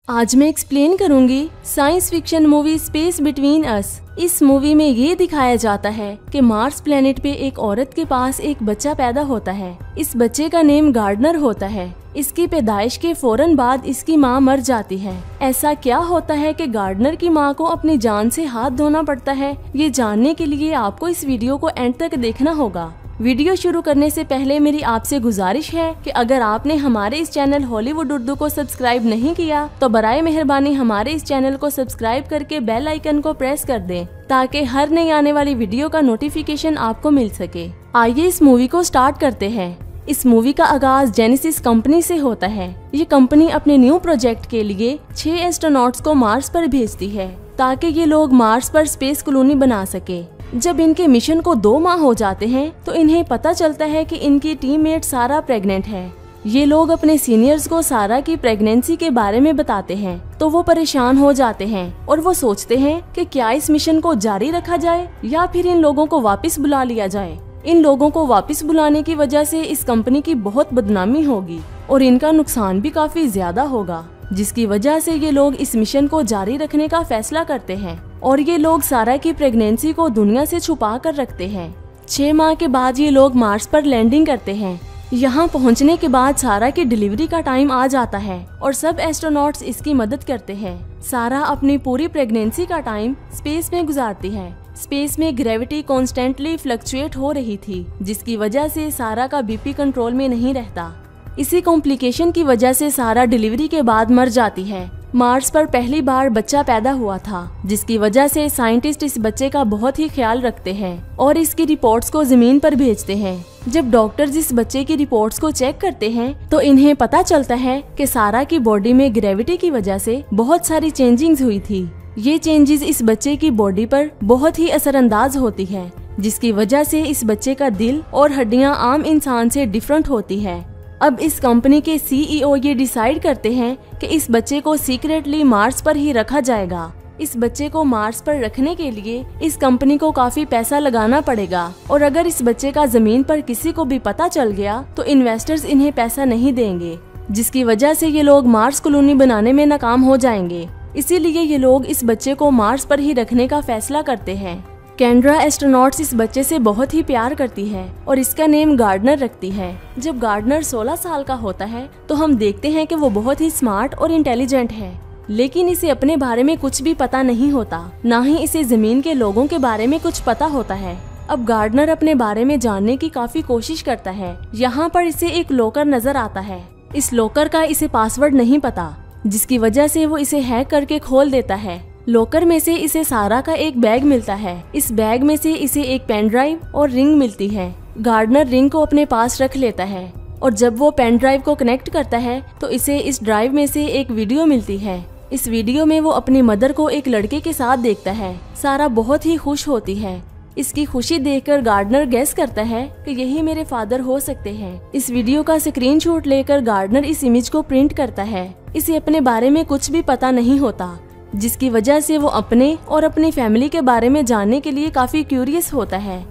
आज मैं एक्सप्लेन करूंगी science fiction movie space between us. इस मूवी में ये दिखाया जाता है कि मार्स प्लेनेट पे एक औरत के पास एक बच्चा पैदा होता है। इस बच्चे का नेम गार्डनर होता है। इसकी पैदाइश के फौरन बाद इसकी माँ मर जाती है। ऐसा क्या होता है कि गार्डनर की माँ को अपनी जान से हाथ धोना पड़ता है? ये जानने के लिए आपको इस वीडियो को एंड तक देखना होगा। वीडियो शुरू करने से पहले मेरी आपसे गुजारिश है कि अगर आपने हमारे इस चैनल हॉलीवुड उर्दू को सब्सक्राइब नहीं किया तो बराए मेहरबानी हमारे इस चैनल को सब्सक्राइब करके बेल आइकन को प्रेस कर दें ताकि हर नई आने वाली वीडियो का नोटिफिकेशन आपको मिल सके। आइए इस मूवी को स्टार्ट करते हैं। इस मूवी का आगाज जेनेसिस कंपनी से होता है। ये कंपनी अपने न्यू प्रोजेक्ट के लिए 6 एस्ट्रोनॉट्स को मार्स पर भेजती है ताकि ये लोग मार्स पर स्पेस कॉलोनी बना सके। जब इनके मिशन को 2 माह हो जाते हैं तो इन्हें पता चलता है कि इनकी टीममेट सारा प्रेग्नेंट है। ये लोग अपने सीनियर्स को सारा की प्रेगनेंसी के बारे में बताते हैं तो वो परेशान हो जाते हैं और वो सोचते हैं कि क्या इस मिशन को जारी रखा जाए या फिर इन लोगों को वापस बुला लिया जाए। इन लोगों को वापस बुलाने की वजह से इस कंपनी की बहुत बदनामी होगी और इनका नुकसान भी काफी ज्यादा होगा, जिसकी वजह से ये लोग इस मिशन को जारी रखने का फैसला करते हैं और ये लोग सारा की प्रेगनेंसी को दुनिया से छुपा कर रखते हैं। 6 माह के बाद ये लोग मार्स पर लैंडिंग करते हैं। यहाँ पहुँचने के बाद सारा की डिलीवरी का टाइम आ जाता है और सब एस्ट्रोनॉट्स इसकी मदद करते हैं। सारा अपनी पूरी प्रेगनेंसी का टाइम स्पेस में गुजारती है। स्पेस में ग्रेविटी कॉन्स्टेंटली फ्लक्चुएट हो रही थी, जिसकी वजह से सारा का बीपी कंट्रोल में नहीं रहता। इसी कॉम्प्लिकेशन की वजह से सारा डिलीवरी के बाद मर जाती है। मार्स पर पहली बार बच्चा पैदा हुआ था, जिसकी वजह से साइंटिस्ट इस बच्चे का बहुत ही ख्याल रखते हैं और इसकी रिपोर्ट्स को जमीन पर भेजते हैं। जब डॉक्टर्स इस बच्चे की रिपोर्ट्स को चेक करते हैं तो इन्हें पता चलता है कि सारा की बॉडी में ग्रेविटी की वजह से बहुत सारी चेंजिंग्स हुई थी। ये चेंजेस इस बच्चे की बॉडी पर बहुत ही असरअंदाज होती है, जिसकी वजह से इस बच्चे का दिल और हड्डियां आम इंसान से डिफरेंट होती है। अब इस कंपनी के सीईओ ये डिसाइड करते हैं कि इस बच्चे को सीक्रेटली मार्स पर ही रखा जाएगा। इस बच्चे को मार्स पर रखने के लिए इस कंपनी को काफी पैसा लगाना पड़ेगा और अगर इस बच्चे का जमीन पर किसी को भी पता चल गया तो इन्वेस्टर्स इन्हें पैसा नहीं देंगे, जिसकी वजह से ये लोग मार्स कॉलोनी बनाने में नाकाम हो जाएंगे। इसीलिए ये लोग इस बच्चे को मार्स पर ही रखने का फैसला करते हैं। कैंड्रा एस्ट्रोनॉट्स इस बच्चे से बहुत ही प्यार करती है और इसका नेम गार्डनर रखती है। जब गार्डनर 16 साल का होता है तो हम देखते हैं कि वो बहुत ही स्मार्ट और इंटेलिजेंट है, लेकिन इसे अपने बारे में कुछ भी पता नहीं होता, ना ही इसे जमीन के लोगों के बारे में कुछ पता होता है। अब गार्डनर अपने बारे में जानने की काफी कोशिश करता है। यहाँ पर इसे एक लॉकर नजर आता है। इस लॉकर का इसे पासवर्ड नहीं पता, जिसकी वजह से वो इसे हैक करके खोल देता है। लॉकर में से इसे सारा का एक बैग मिलता है। इस बैग में से इसे एक पेन ड्राइव और रिंग मिलती है। गार्डनर रिंग को अपने पास रख लेता है और जब वो पेन ड्राइव को कनेक्ट करता है तो इसे इस ड्राइव में से एक वीडियो मिलती है। इस वीडियो में वो अपनी मदर को एक लड़के के साथ देखता है। सारा बहुत ही खुश होती है। इसकी खुशी देखकर गार्डनर गेस करता है कि यही मेरे फादर हो सकते हैं। इस वीडियो का स्क्रीनशॉट लेकर गार्डनर इस इमेज को प्रिंट करता है। इसे अपने बारे में कुछ भी पता नहीं होता, जिसकी वजह से वो अपने और अपनी फैमिली के बारे में जानने के लिए काफी क्यूरियस होता है।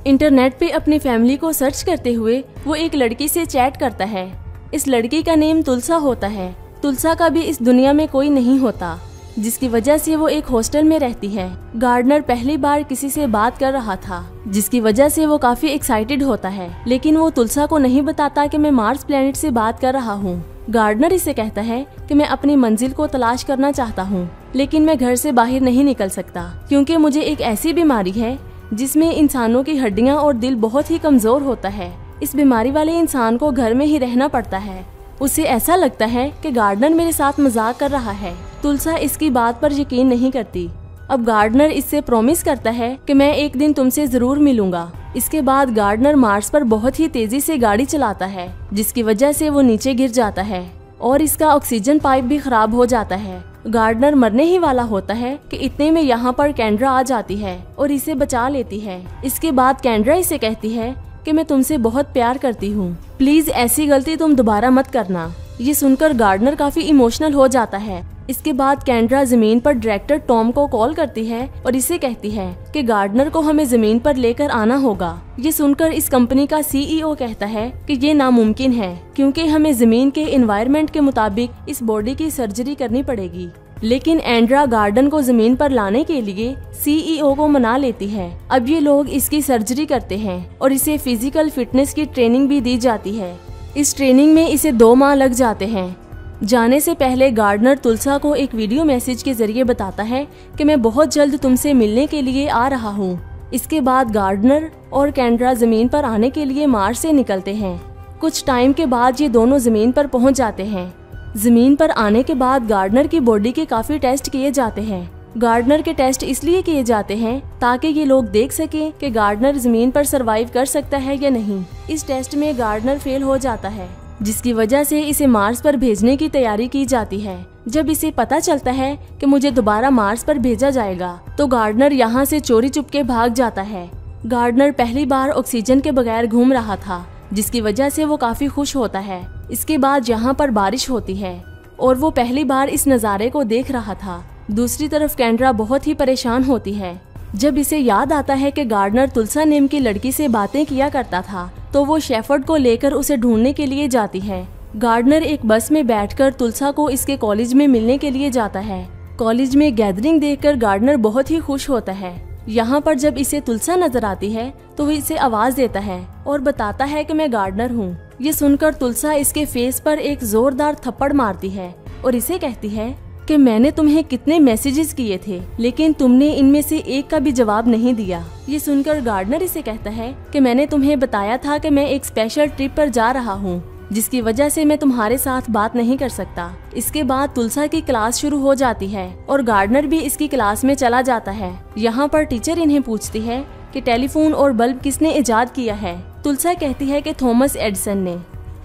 इंटरनेट पे अपनी फैमिली को सर्च करते हुए वो एक लड़की से चैट करता है। इस लड़की का नेम तुलसा होता है। तुलसा का भी इस दुनिया में कोई नहीं होता, जिसकी वजह से वो एक हॉस्टल में रहती है। गार्डनर पहली बार किसी से बात कर रहा था, जिसकी वजह से वो काफी एक्साइटेड होता है, लेकिन वो तुलसा को नहीं बताता कि मैं मार्स प्लेनेट से बात कर रहा हूँ। गार्डनर इसे कहता है कि मैं अपनी मंजिल को तलाश करना चाहता हूँ, लेकिन मैं घर से बाहर नहीं निकल सकता क्योंकि मुझे एक ऐसी बीमारी है जिसमें इंसानों की हड्डियाँ और दिल बहुत ही कमजोर होता है। इस बीमारी वाले इंसान को घर में ही रहना पड़ता है। उसे ऐसा लगता है कि गार्डनर मेरे साथ मजाक कर रहा है। तुलसा इसकी बात पर यकीन नहीं करती। अब गार्डनर इससे प्रॉमिस करता है कि मैं एक दिन तुमसे जरूर मिलूंगा। इसके बाद गार्डनर मार्स पर बहुत ही तेजी से गाड़ी चलाता है, जिसकी वजह से वो नीचे गिर जाता है और इसका ऑक्सीजन पाइप भी खराब हो जाता है। गार्डनर मरने ही वाला होता है कि इतने में यहाँ पर कैंड्रा आ जाती है और इसे बचा लेती है। इसके बाद कैंड्रा इसे कहती है कि मैं तुमसे बहुत प्यार करती हूँ, प्लीज ऐसी गलती तुम दोबारा मत करना। ये सुनकर गार्डनर काफी इमोशनल हो जाता है इसके बाद कैंड्रा जमीन पर डायरेक्टर टॉम को कॉल करती है और इसे कहती है कि गार्डनर को हमें जमीन पर लेकर आना होगा। ये सुनकर इस कंपनी का CEO कहता है कि ये नामुमकिन है क्योंकि हमें जमीन के एनवायरनमेंट के मुताबिक इस बॉडी की सर्जरी करनी पड़ेगी। लेकिन एंड्रा गार्डन को जमीन पर लाने के लिए CEO को मना लेती है। अब ये लोग इसकी सर्जरी करते हैं और इसे फिजिकल फिटनेस की ट्रेनिंग भी दी जाती है। इस ट्रेनिंग में इसे 2 माह लग जाते हैं। जाने से पहले गार्डनर तुलसा को एक वीडियो मैसेज के जरिए बताता है कि मैं बहुत जल्द तुमसे मिलने के लिए आ रहा हूँ। इसके बाद गार्डनर और कैंड्रा जमीन पर आने के लिए मार्स से निकलते हैं। कुछ टाइम के बाद ये दोनों जमीन पर पहुँच जाते हैं। जमीन पर आने के बाद गार्डनर की बॉडी के काफी टेस्ट किए जाते हैं। गार्डनर के टेस्ट इसलिए किए जाते हैं ताकि ये लोग देख सकें कि गार्डनर जमीन पर सरवाइव कर सकता है या नहीं। इस टेस्ट में गार्डनर फेल हो जाता है, जिसकी वजह से इसे मार्स पर भेजने की तैयारी की जाती है। जब इसे पता चलता है कि मुझे दोबारा मार्स पर भेजा जाएगा तो गार्डनर यहाँ से चोरी चुपके भाग जाता है। गार्डनर पहली बार ऑक्सीजन के बगैर घूम रहा था, जिसकी वजह से वो काफी खुश होता है। इसके बाद यहाँ पर बारिश होती है और वो पहली बार इस नज़ारे को देख रहा था। दूसरी तरफ कैंड्रा बहुत ही परेशान होती है। जब इसे याद आता है कि गार्डनर तुलसा नेम की लड़की से बातें किया करता था तो वो शेफर्ड को लेकर उसे ढूंढने के लिए जाती है। गार्डनर एक बस में बैठकर तुलसा को इसके कॉलेज में मिलने के लिए जाता है। कॉलेज में गैदरिंग देखकर गार्डनर बहुत ही खुश होता है। यहाँ पर जब इसे तुलसा नजर आती है तो वो इसे आवाज देता है और बताता है कि मैं गार्डनर हूँ। ये सुनकर तुलसा इसके फेस पर एक जोरदार थप्पड़ मारती है और इसे कहती है कि मैंने तुम्हें कितने मैसेजेस किए थे लेकिन तुमने इनमें से एक का भी जवाब नहीं दिया। ये सुनकर गार्डनर इसे कहता है कि मैंने तुम्हें बताया था कि मैं एक स्पेशल ट्रिप पर जा रहा हूँ, जिसकी वजह से मैं तुम्हारे साथ बात नहीं कर सकता। इसके बाद तुलसा की क्लास शुरू हो जाती है और गार्डनर भी इसकी क्लास में चला जाता है। यहाँ पर टीचर इन्हें पूछती है कि टेलीफोन और बल्ब किसने इजाद किया है। तुलसा कहती है कि थॉमस एडिसन ने।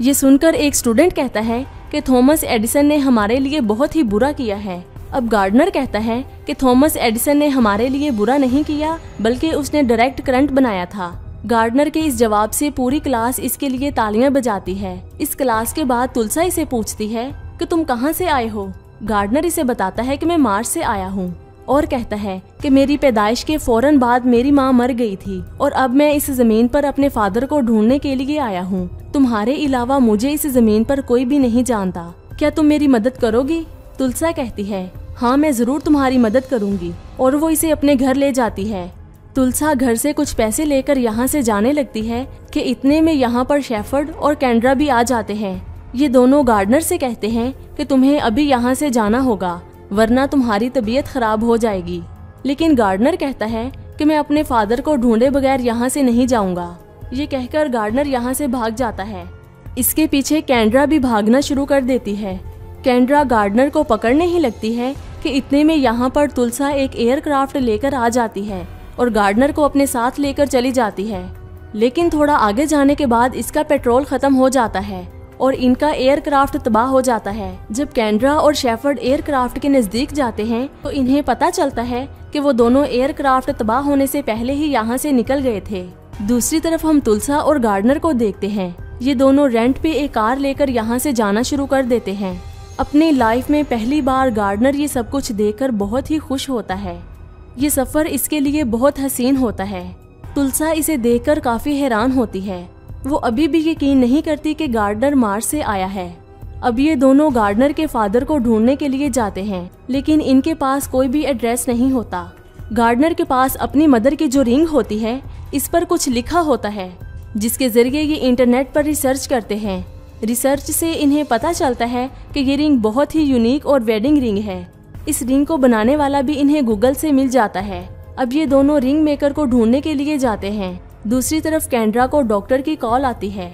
ये सुनकर एक स्टूडेंट कहता है कि थॉमस एडिसन ने हमारे लिए बहुत ही बुरा किया है। अब गार्डनर कहता है कि थॉमस एडिसन ने हमारे लिए बुरा नहीं किया बल्कि उसने डायरेक्ट करंट बनाया था। गार्डनर के इस जवाब से पूरी क्लास इसके लिए तालियां बजाती है। इस क्लास के बाद तुलसा इसे पूछती है कि तुम कहां से आए हो। गार्डनर इसे बताता है कि मैं मार्स से आया हूँ और कहता है कि मेरी पैदाइश के फौरन बाद मेरी माँ मर गई थी और अब मैं इस जमीन पर अपने फादर को ढूंढने के लिए आया हूँ। तुम्हारे अलावा मुझे इस जमीन पर कोई भी नहीं जानता। क्या तुम मेरी मदद करोगी? तुलसा कहती है हाँ, मैं जरूर तुम्हारी मदद करूंगी और वो इसे अपने घर ले जाती है। तुलसा घर से कुछ पैसे लेकर यहाँ से जाने लगती है कि इतने में यहाँ पर शेफर्ड और कैंड्रा भी आ जाते हैं। ये दोनों गार्डनर से कहते हैं कि तुम्हें अभी यहाँ से जाना होगा वरना तुम्हारी तबीयत खराब हो जाएगी। लेकिन गार्डनर कहता है कि मैं अपने फादर को ढूंढे बगैर यहाँ से नहीं जाऊंगा। ये कहकर गार्डनर यहाँ से भाग जाता है। इसके पीछे कैंड्रा भी भागना शुरू कर देती है। कैंड्रा गार्डनर को पकड़ने ही लगती है कि इतने में यहाँ पर तुलसा एक एयरक्राफ्ट लेकर आ जाती है और गार्डनर को अपने साथ लेकर चली जाती है। लेकिन थोड़ा आगे जाने के बाद इसका पेट्रोल खत्म हो जाता है और इनका एयरक्राफ्ट तबाह हो जाता है। जब कैंड्रा और शेफर्ड एयरक्राफ्ट के नजदीक जाते हैं तो इन्हें पता चलता है कि वो दोनों एयरक्राफ्ट तबाह होने से पहले ही यहाँ से निकल गए थे। दूसरी तरफ हम तुलसा और गार्डनर को देखते हैं। ये दोनों रेंट पे एक कार लेकर यहाँ से जाना शुरू कर देते हैं। अपनी लाइफ में पहली बार गार्डनर ये सब कुछ देखकर बहुत ही खुश होता है। ये सफर इसके लिए बहुत हसीन होता है। तुलसा इसे देखकर काफी हैरान होती है। वो अभी भी यकीन नहीं करती कि गार्डनर मार्स से आया है। अब ये दोनों गार्डनर के फादर को ढूंढने के लिए जाते हैं लेकिन इनके पास कोई भी एड्रेस नहीं होता। गार्डनर के पास अपनी मदर की जो रिंग होती है इस पर कुछ लिखा होता है, जिसके जरिए ये इंटरनेट पर रिसर्च करते हैं। रिसर्च से इन्हें पता चलता है कि ये रिंग बहुत ही यूनिक और वेडिंग रिंग है। इस रिंग को बनाने वाला भी इन्हें गूगल से मिल जाता है। अब ये दोनों रिंग मेकर को ढूंढने के लिए जाते हैं। दूसरी तरफ कैंड्रा को डॉक्टर की कॉल आती है।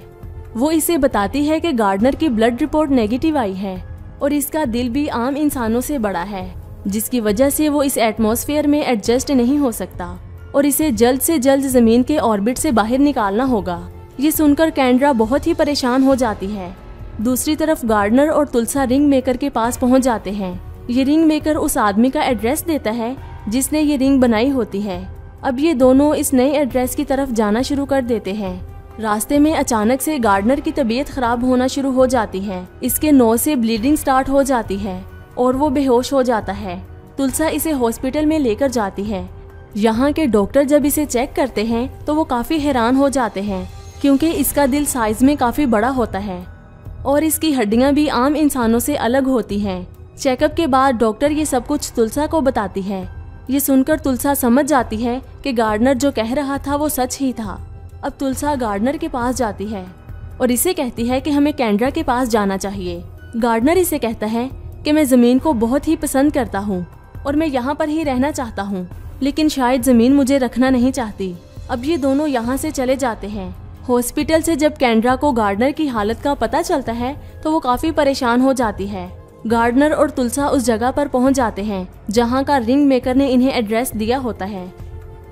वो इसे बताती है कि गार्डनर की ब्लड रिपोर्ट नेगेटिव आई है और इसका दिल भी आम इंसानों से बड़ा है, जिसकी वजह से वो इस एटमॉस्फेयर में एडजस्ट नहीं हो सकता और इसे जल्द से जल्द जमीन के ऑर्बिट से बाहर निकालना होगा। ये सुनकर कैंड्रा बहुत ही परेशान हो जाती है। दूसरी तरफ गार्डनर और तुलसा रिंग मेकर के पास पहुंच जाते हैं। ये रिंग मेकर उस आदमी का एड्रेस देता है जिसने ये रिंग बनाई होती है। अब ये दोनों इस नए एड्रेस की तरफ जाना शुरू कर देते हैं। रास्ते में अचानक से गार्डनर की तबीयत खराब होना शुरू हो जाती है। इसके नोज से ब्लीडिंग स्टार्ट हो जाती है। और वो बेहोश हो जाता है। तुलसा इसे हॉस्पिटल में लेकर जाती है। यहाँ के डॉक्टर जब इसे चेक करते हैं तो वो काफी हैरान हो जाते हैं क्योंकि इसका दिल साइज में काफी बड़ा होता है और इसकी हड्डियां भी आम इंसानों से अलग होती हैं। चेकअप के बाद डॉक्टर ये सब कुछ तुलसा को बताती है। ये सुनकर तुलसा समझ जाती है कि गार्डनर जो कह रहा था वो सच ही था। अब तुलसा गार्डनर के पास जाती है और इसे कहती है कि हमें केंड्रा के पास जाना चाहिए। गार्डनर इसे कहता है कि मैं जमीन को बहुत ही पसंद करता हूँ और मैं यहाँ पर ही रहना चाहता हूँ, लेकिन शायद जमीन मुझे रखना नहीं चाहती। अब ये दोनों यहाँ से चले जाते हैं। हॉस्पिटल से जब केंड्रा को गार्डनर की हालत का पता चलता है तो वो काफी परेशान हो जाती है। गार्डनर और तुलसा उस जगह पर पहुंच जाते हैं जहां का रिंग मेकर ने इन्हें एड्रेस दिया होता है।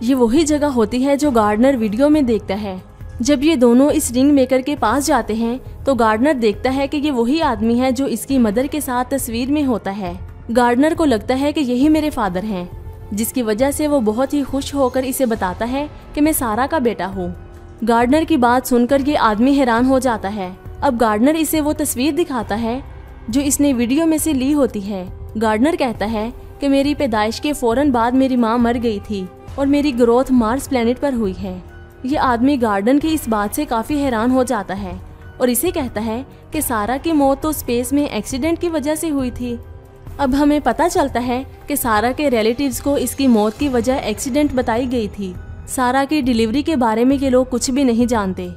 ये वही जगह होती है जो गार्डनर वीडियो में देखता है। जब ये दोनों इस रिंग मेकर के पास जाते हैं तो गार्डनर देखता है कि ये वही आदमी है जो इसकी मदर के साथ तस्वीर में होता है। गार्डनर को लगता है कि यही मेरे फादर हैं, जिसकी वजह से वो बहुत ही खुश होकर इसे बताता है कि मैं सारा का बेटा हूँ। गार्डनर की बात सुनकर ये आदमी हैरान हो जाता है। अब गार्डनर इसे वो तस्वीर दिखाता है जो इसने वीडियो में से ली होती है। गार्डनर कहता है कि मेरी पैदाइश के फौरन बाद मेरी माँ मर गई थी और मेरी ग्रोथ मार्स प्लेनेट पर हुई है। ये आदमी गार्डनर की इस बात से काफी हैरान हो जाता है और इसे कहता है कि सारा की मौत तो स्पेस में एक्सीडेंट की वजह से हुई थी। अब हमें पता चलता है कि सारा के रिलेटिव्स को इसकी मौत की वजह एक्सीडेंट बताई गई थी। सारा की डिलीवरी के बारे में ये लोग कुछ भी नहीं जानते।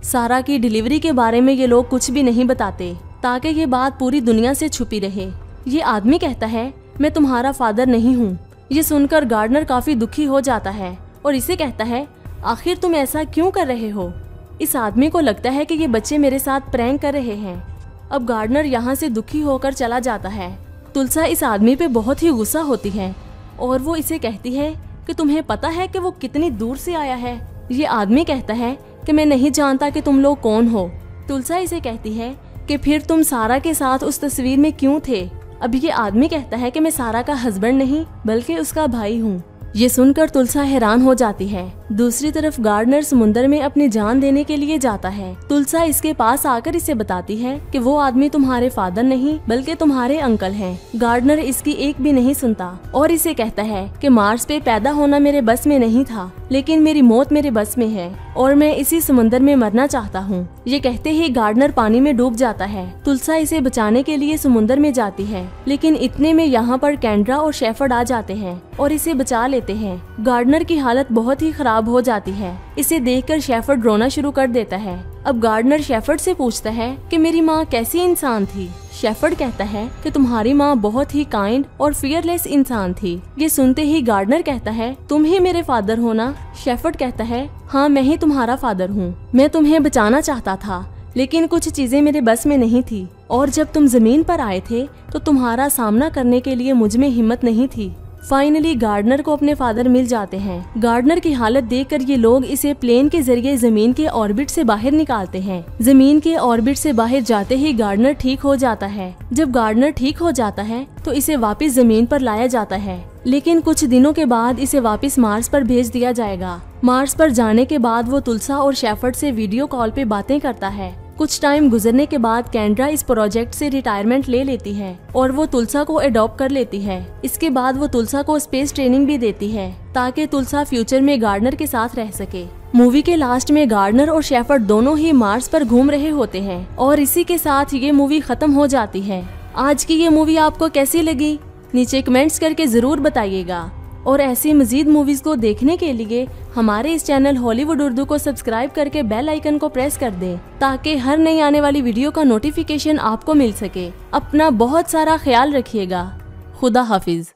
सारा की डिलीवरी के बारे में ये लोग कुछ भी नहीं बताते ताकि ये बात पूरी दुनिया से छुपी रहे। ये आदमी कहता है मैं तुम्हारा फादर नहीं हूँ। ये सुनकर गार्डनर काफी दुखी हो जाता है और इसे कहता है आखिर तुम ऐसा क्यों कर रहे हो। इस आदमी को लगता है कि ये बच्चे मेरे साथ प्रैंक कर रहे हैं। अब गार्डनर यहाँ से दुखी होकर चला जाता है। तुलसा इस आदमी पे बहुत ही गुस्सा होती है और वो इसे कहती है कि तुम्हें पता है कि वो कितनी दूर से आया है। ये आदमी कहता है कि मैं नहीं जानता कि तुम लोग कौन हो। तुलसा इसे कहती है कि फिर तुम सारा के साथ उस तस्वीर में क्यों थे। अब ये आदमी कहता है कि मैं सारा का हस्बैंड नहीं बल्कि उसका भाई हूँ। ये सुनकर तुलसा हैरान हो जाती है। दूसरी तरफ गार्डनर समुद्र में अपनी जान देने के लिए जाता है। तुलसा इसके पास आकर इसे बताती है कि वो आदमी तुम्हारे फादर नहीं बल्कि तुम्हारे अंकल हैं। गार्डनर इसकी एक भी नहीं सुनता और इसे कहता है कि मार्स पे पैदा होना मेरे बस में नहीं था, लेकिन मेरी मौत मेरे बस में है और मैं इसी समुद्र में मरना चाहता हूँ। ये कहते ही गार्डनर पानी में डूब जाता है। तुलसा इसे बचाने के लिए समुद्र में जाती है, लेकिन इतने में यहाँ पर केंड्रा और शेफर्ड आ जाते हैं और इसे बचा लेते हैं। गार्डनर की हालत बहुत ही खराब हो जाती है। इसे देखकर शेफर्ड रोना शुरू कर देता है। अब गार्डनर शेफर्ड से पूछता है कि मेरी माँ कैसी इंसान थी। शेफर्ड कहता है कि तुम्हारी माँ बहुत ही काइंड और फियरलेस इंसान थी। ये सुनते ही गार्डनर कहता है तुम ही मेरे फादर हो ना। शेफर्ड कहता है हाँ मैं ही तुम्हारा फादर हूँ। मैं तुम्हें बचाना चाहता था लेकिन कुछ चीजें मेरे बस में नहीं थी और जब तुम जमीन पर आए थे तो तुम्हारा सामना करने के लिए मुझ में हिम्मत नहीं थी। फाइनली गार्डनर को अपने फादर मिल जाते हैं। गार्डनर की हालत देखकर ये लोग इसे प्लेन के जरिए जमीन के ऑर्बिट से बाहर निकालते हैं। जमीन के ऑर्बिट से बाहर जाते ही गार्डनर ठीक हो जाता है। जब गार्डनर ठीक हो जाता है तो इसे वापस जमीन पर लाया जाता है, लेकिन कुछ दिनों के बाद इसे वापस मार्स पर भेज दिया जाएगा। मार्स पर जाने के बाद वो तुलसा और शेफर्ड से वीडियो कॉल पे बातें करता है। कुछ टाइम गुजरने के बाद केंड्रा इस प्रोजेक्ट से रिटायरमेंट ले लेती है और वो तुलसा को अडॉप्ट कर लेती है। इसके बाद वो तुलसा को स्पेस ट्रेनिंग भी देती है ताकि तुलसा फ्यूचर में गार्डनर के साथ रह सके। मूवी के लास्ट में गार्डनर और शेफर्ड दोनों ही मार्स पर घूम रहे होते हैं और इसी के साथ ये मूवी खत्म हो जाती है। आज की ये मूवी आपको कैसी लगी नीचे कमेंट्स करके जरूर बताइएगा और ऐसी मजीद मूवीज को देखने के लिए हमारे इस चैनल हॉलीवुड उर्दू को सब्सक्राइब करके बेल आइकन को प्रेस कर दें ताकि हर नई आने वाली वीडियो का नोटिफिकेशन आपको मिल सके। अपना बहुत सारा ख्याल रखिएगा। खुदा हाफिज।